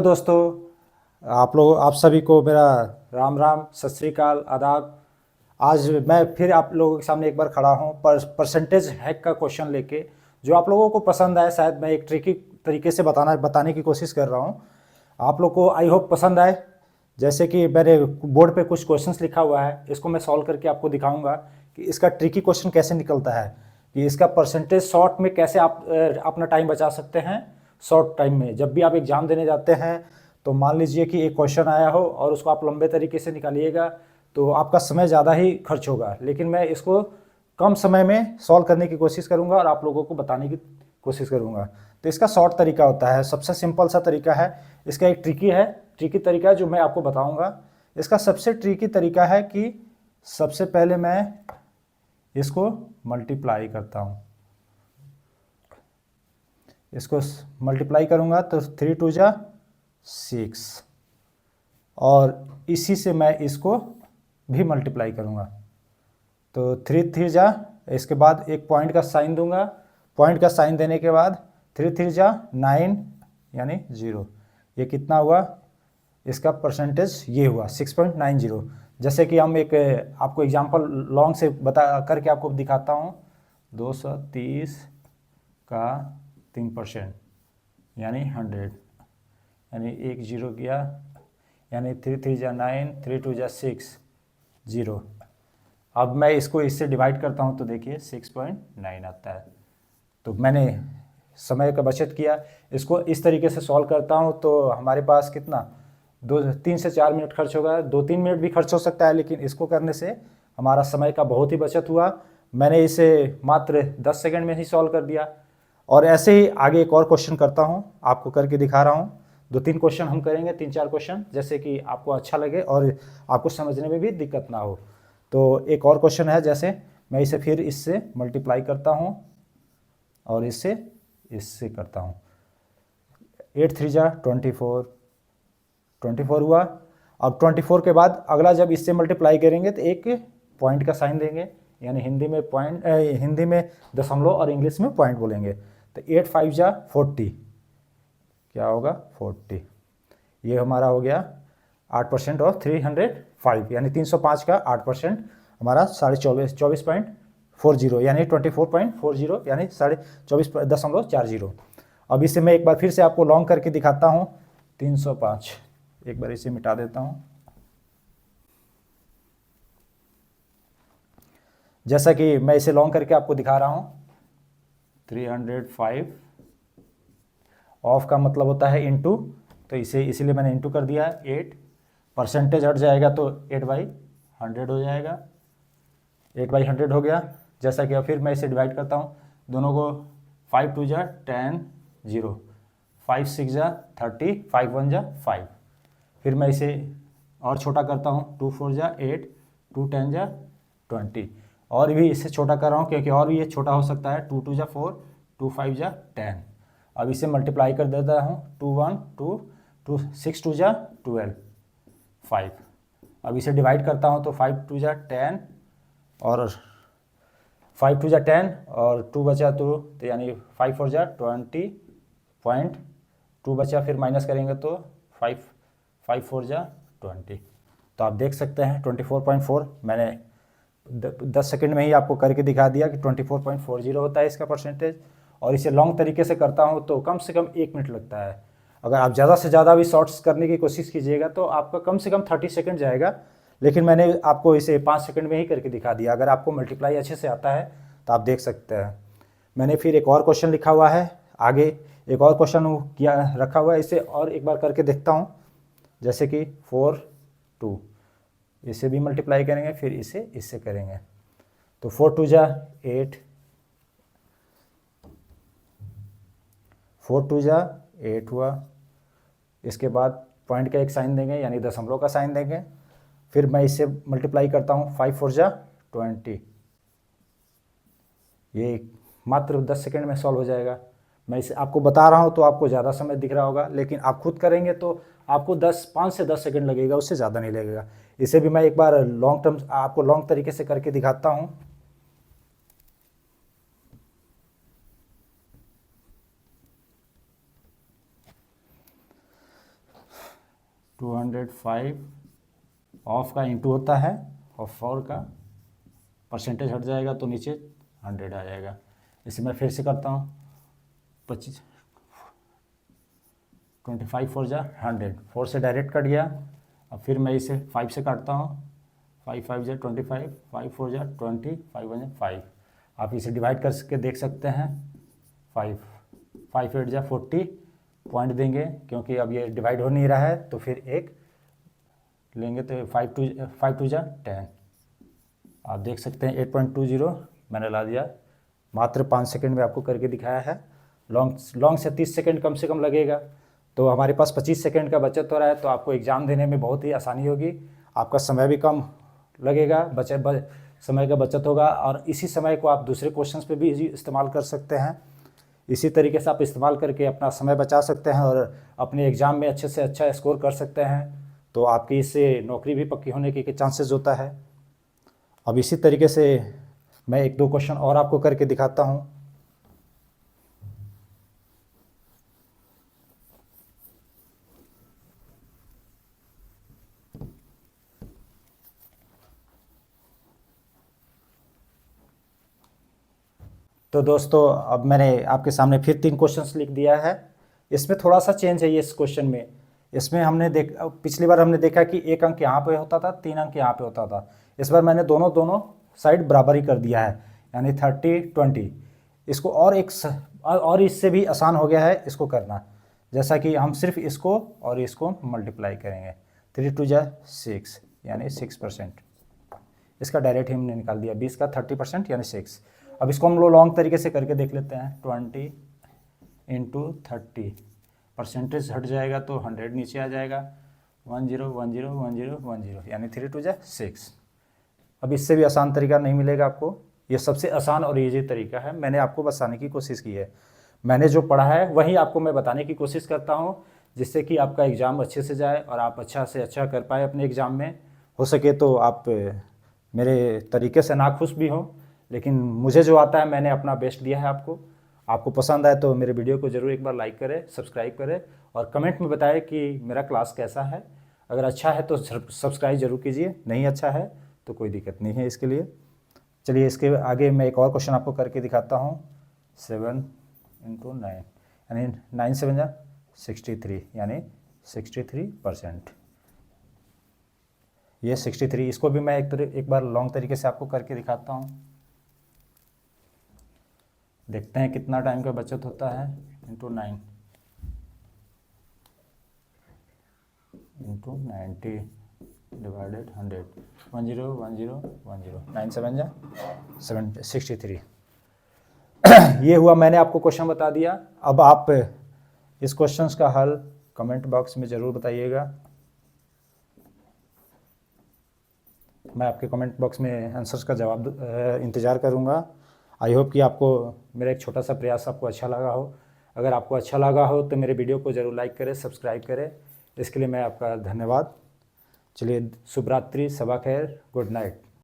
दोस्तों, आप सभी को मेरा राम राम, सत श्री अकाल, आदाब। आज मैं फिर आप लोगों के सामने एक बार खड़ा हूँ परसेंटेज हैक का क्वेश्चन लेके, जो आप लोगों को पसंद आए। शायद मैं एक ट्रिकी तरीके से बताने की कोशिश कर रहा हूँ। आप लोग को आई होप पसंद आए। जैसे कि मेरे बोर्ड पे कुछ क्वेश्चंस लिखा हुआ है, इसको मैं सॉल्व करके आपको दिखाऊंगा कि इसका ट्रिकी क्वेश्चन कैसे निकलता है, कि इसका परसेंटेज शॉर्ट में कैसे आप अपना टाइम बचा सकते हैं। शॉर्ट टाइम में जब भी आप एग्ज़ाम देने जाते हैं तो मान लीजिए कि एक क्वेश्चन आया हो और उसको आप लंबे तरीके से निकालिएगा तो आपका समय ज़्यादा ही खर्च होगा, लेकिन मैं इसको कम समय में सॉल्व करने की कोशिश करूंगा और आप लोगों को बताने की कोशिश करूंगा। तो इसका शॉर्ट तरीका होता है, सबसे सिंपल सा तरीका है। इसका एक ट्रिकी तरीका है जो मैं आपको बताऊंगा। इसका सबसे ट्रिकी तरीका है कि सबसे पहले मैं इसको मल्टीप्लाई करता हूँ। इसको मल्टीप्लाई करूँगा तो 3 2 जा 6, और इसी से मैं इसको भी मल्टीप्लाई करूँगा तो 3 3 जा, इसके बाद एक पॉइंट का साइन दूंगा। पॉइंट का साइन देने के बाद 3 3 जा 9 यानी 0। ये कितना हुआ? इसका परसेंटेज ये हुआ 6.90। जैसे कि हम एक आपको एग्जांपल लॉन्ग से बता करके आपको दिखाता हूँ। 230 का 3% यानी 100, यानी एक जीरो गया, यानी 3 3 जा 9, 3 2 जा 6, 0। अब मैं इसको इससे डिवाइड करता हूँ तो देखिए 6.9 आता है। तो मैंने समय का बचत किया। इसको इस तरीके से सॉल्व करता हूँ तो हमारे पास कितना 3 से 4 मिनट खर्च होगा। 2-3 मिनट भी खर्च हो सकता है, लेकिन इसको करने से हमारा समय का बहुत ही बचत हुआ। मैंने इसे मात्र 10 सेकंड में ही सॉल्व कर दिया। और ऐसे ही आगे एक और क्वेश्चन करता हूँ, आपको करके दिखा रहा हूँ। 2-3 क्वेश्चन हम करेंगे, 3-4 क्वेश्चन, जैसे कि आपको अच्छा लगे और आपको समझने में भी दिक्कत ना हो। तो एक और क्वेश्चन है, जैसे मैं इसे फिर इससे मल्टीप्लाई करता हूँ और इससे करता हूँ। 8 3 जा 24 हुआ। अब 24 के बाद अगला जब इससे मल्टीप्लाई करेंगे तो एक पॉइंट का साइन देंगे, यानी हिंदी में दशमलव और इंग्लिश में पॉइंट बोलेंगे। तो 8 5 जा 40, क्या होगा 40। ये हमारा हो गया 8% और 305, यानी 305 का 8% हमारा 24.40 यानी 24.40, यानी 24.40। अब इसे मैं एक बार फिर से आपको लॉन्ग करके दिखाता हूँ। 305, एक बार इसे मिटा देता हूँ। जैसा कि मैं इसे लॉन्ग करके आपको दिखा रहा हूँ। 305 ऑफ का मतलब होता है इनटू, तो इसे इसीलिए मैंने इनटू कर दिया है। 8 परसेंटेज हट जाएगा तो 8/100 हो जाएगा। 8/100 हो गया। जैसा कि अब फिर मैं इसे डिवाइड करता हूँ दोनों को। 5 2 जा 10, 0, 5 6 जा 30, 5 1 जा 5। फिर मैं इसे और छोटा करता हूँ। 2 4 जा 8, 2 10 जा 20, और भी इससे छोटा कर रहा हूँ क्योंकि और भी ये छोटा हो सकता है। 2 2 जा 4, 2 5 जा 10। अब इसे मल्टीप्लाई कर देता हूँ। 2 1 2 2 6 2 जा 12, 5। अब इसे डिवाइड करता हूँ तो 5 2 जा 10 और 5 2 जा 10 और 2 बचा तो यानी 5 4 जा 20.2 बचा। फिर माइनस करेंगे तो 5 4 जा 20। तो आप देख सकते हैं 24.4। मैंने 10 सेकंड में ही आपको करके दिखा दिया कि 24.40 होता है इसका परसेंटेज। और इसे लॉन्ग तरीके से करता हूँ तो कम से कम 1 मिनट लगता है। अगर आप ज़्यादा से ज़्यादा भी शॉर्ट्स करने की कोशिश कीजिएगा तो आपका कम से कम 30 सेकंड जाएगा, लेकिन मैंने आपको इसे 5 सेकंड में ही करके दिखा दिया। अगर आपको मल्टीप्लाई अच्छे से आता है तो आप देख सकते हैं। मैंने फिर एक और क्वेश्चन लिखा हुआ है, आगे एक और क्वेश्चन किया रखा हुआ है, इसे और एक बार करके देखता हूँ। जैसे कि 4 2, इसे भी मल्टीप्लाई करेंगे, फिर इससे करेंगे तो 4 2 जा 8, 4 2 जा 8 हुआ। इसके बाद पॉइंट का एक साइन देंगे, यानी दशमलव का साइन देंगे। फिर मैं इससे मल्टीप्लाई करता हूँ। 5 4 जा 20। ये मात्र 10 सेकंड में सॉल्व हो जाएगा। मैं इसे आपको बता रहा हूँ तो आपको ज़्यादा समय दिख रहा होगा, लेकिन आप खुद करेंगे तो आपको 5 से 10 सेकंड लगेगा, उससे ज़्यादा नहीं लगेगा। इसे भी मैं एक बार आपको लॉन्ग तरीके से करके दिखाता हूँ। 205 ऑफ का इंटू होता है और 4 का परसेंटेज हट जाएगा तो नीचे 100 आ जाएगा। इसे मैं फिर से करता हूँ, 25 25 4 जा 100, 4 से डायरेक्ट कट गया। अब फिर मैं इसे 5 से काटता हूँ, 5 5 जा 25, 5 4 जा 20, 5 1 जा 5। आप इसे डिवाइड करके देख सकते हैं, 5 5 8 जा 40 पॉइंट देंगे, क्योंकि अब ये डिवाइड हो नहीं रहा है तो फिर एक लेंगे तो 5 2 जा 10। आप देख सकते हैं 8.20 मैंने ला दिया। मात्र 5 सेकंड में आपको करके दिखाया है। लॉन्ग से 30 सेकंड कम से कम लगेगा, तो हमारे पास 25 सेकंड का बचत हो रहा है, तो आपको एग्ज़ाम देने में बहुत ही आसानी होगी। आपका समय भी कम लगेगा, समय का बचत होगा, और इसी समय को आप दूसरे क्वेश्चंस पे भी इस्तेमाल कर सकते हैं। इसी तरीके से आप इस्तेमाल करके अपना समय बचा सकते हैं और अपने एग्ज़ाम में अच्छे से अच्छा स्कोर कर सकते हैं। तो आपकी इससे नौकरी भी पक्की होने के चांसेस होता है। अब इसी तरीके से मैं 1 2 क्वेश्चन और आपको करके दिखाता हूँ। तो दोस्तों, अब मैंने आपके सामने फिर 3 क्वेश्चंस लिख दिया है। इसमें थोड़ा सा चेंज है ये इस क्वेश्चन में। इसमें हमने पिछली बार हमने देखा कि 1 अंक यहाँ पे होता था, 3 अंक यहाँ पे होता था। इस बार मैंने दोनों साइड बराबर ही कर दिया है, यानी 30 20। इसको और इससे भी आसान हो गया है इसको करना, जैसा कि हम सिर्फ इसको और इसको मल्टीप्लाई करेंगे। 3 2 जा 6 यानी 6%। इसका डायरेक्ट ही हमने निकाल दिया, 20 का 30% यानी 6। अब इसको हम लोग लॉन्ग तरीके से करके देख लेते हैं। 20 × 30 परसेंटेज हट जाएगा तो 100 नीचे आ जाएगा। 10 10 10 10 यानी 3 2 जा 6। अब इससे भी आसान तरीका नहीं मिलेगा आपको, ये सबसे आसान और ईजी तरीका है। मैंने आपको बताने की कोशिश की है, मैंने जो पढ़ा है वही आपको मैं बताने की कोशिश करता हूँ, जिससे कि आपका एग्ज़ाम अच्छे से जाए और आप अच्छा से अच्छा कर पाए अपने एग्ज़ाम में। हो सके तो आप मेरे तरीके से नाखुश भी हो, लेकिन मुझे जो आता है मैंने अपना बेस्ट दिया है आपको। आपको पसंद आए तो मेरे वीडियो को ज़रूर एक बार लाइक करें, सब्सक्राइब करें और कमेंट में बताएं कि मेरा क्लास कैसा है। अगर अच्छा है तो सब्सक्राइब जरूर कीजिए, नहीं अच्छा है तो कोई दिक्कत नहीं है इसके लिए। चलिए इसके आगे मैं एक और क्वेश्चन आपको करके दिखाता हूँ। 7 × 9 यानी 9 7 जा 63 यानी 63%। ये 63, इसको भी मैं एक बार लॉन्ग तरीके से आपको करके दिखाता हूँ। देखते हैं कितना टाइम का बचत होता है। × 9 × 90 डिवाइडेड 100। 10 10 10 9 7 जा 63। ये हुआ, मैंने आपको क्वेश्चन बता दिया। अब आप इस क्वेश्चंस का हल कमेंट बॉक्स में ज़रूर बताइएगा। मैं आपके कमेंट बॉक्स में आंसर्स का जवाब इंतज़ार करूँगा। आई होप कि आपको मेरा एक छोटा सा प्रयास आपको अच्छा लगा हो। अगर आपको अच्छा लगा हो तो मेरे वीडियो को ज़रूर लाइक करें, सब्सक्राइब करें। इसके लिए मैं आपका धन्यवाद। चलिए, शुभ रात्रि, सबा खैर, गुड नाइट।